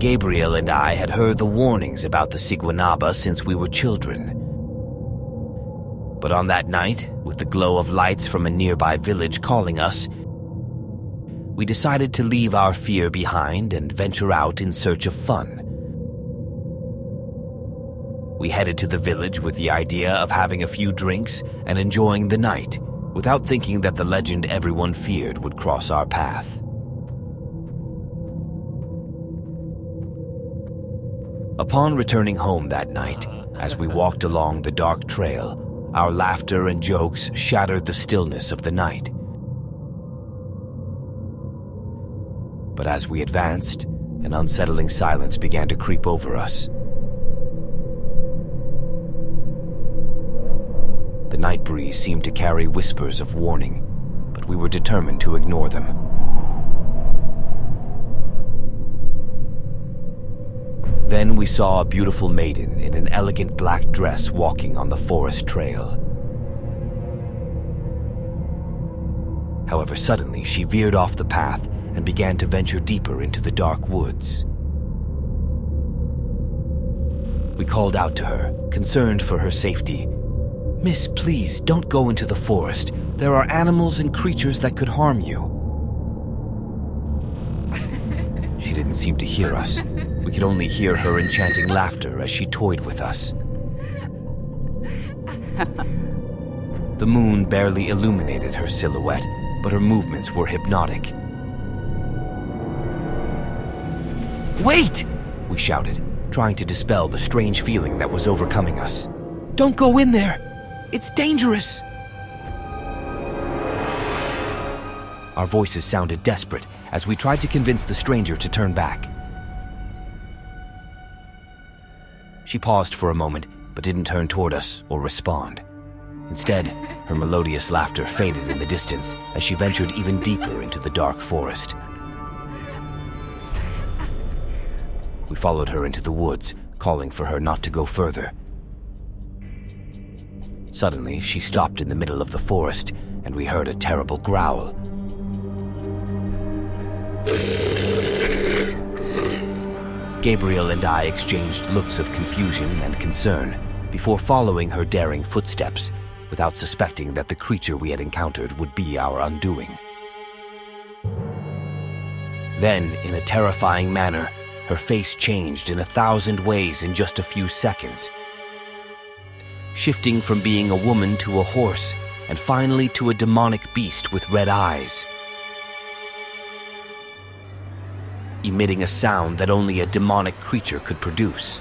Gabriel and I had heard the warnings about the Siguanaba since we were children. But on that night, with the glow of lights from a nearby village calling us, we decided to leave our fear behind and venture out in search of fun. We headed to the village with the idea of having a few drinks and enjoying the night, without thinking that the legend everyone feared would cross our path. Upon returning home that night, as we walked along the dark trail, our laughter and jokes shattered the stillness of the night. But as we advanced, an unsettling silence began to creep over us. The night breeze seemed to carry whispers of warning, but we were determined to ignore them. Then we saw a beautiful maiden in an elegant black dress walking on the forest trail. However, suddenly she veered off the path and began to venture deeper into the dark woods. We called out to her, concerned for her safety. "Miss, please, don't go into the forest. There are animals and creatures that could harm you." She didn't seem to hear us. We could only hear her enchanting laughter as she toyed with us. The moon barely illuminated her silhouette, but her movements were hypnotic. "Wait!" we shouted, trying to dispel the strange feeling that was overcoming us. "Don't go in there! It's dangerous!" Our voices sounded desperate as we tried to convince the stranger to turn back. She paused for a moment, but didn't turn toward us or respond. Instead, her melodious laughter faded in the distance as she ventured even deeper into the dark forest. We followed her into the woods, calling for her not to go further. Suddenly, she stopped in the middle of the forest, and we heard a terrible growl. Gabriel and I exchanged looks of confusion and concern before following her daring footsteps, without suspecting that the creature we had encountered would be our undoing. Then, in a terrifying manner, her face changed in 1,000 ways in just a few seconds, shifting from being a woman to a horse, and finally to a demonic beast with red eyes, emitting a sound that only a demonic creature could produce.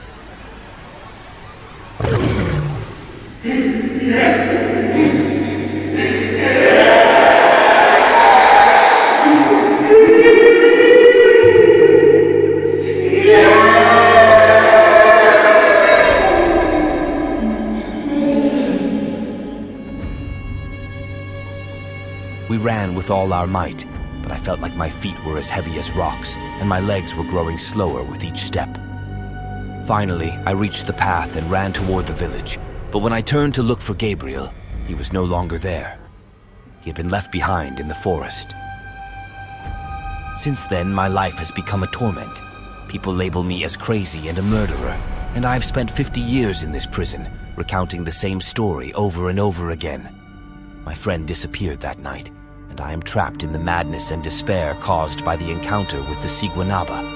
We ran with all our might, but I felt like my feet were as heavy as rocks, and my legs were growing slower with each step. Finally, I reached the path and ran toward the village, but when I turned to look for Gabriel, he was no longer there. He had been left behind in the forest. Since then, my life has become a torment. People label me as crazy and a murderer, and I've spent 50 years in this prison, recounting the same story over and over again. My friend disappeared that night, and I am trapped in the madness and despair caused by the encounter with the Siguanaba.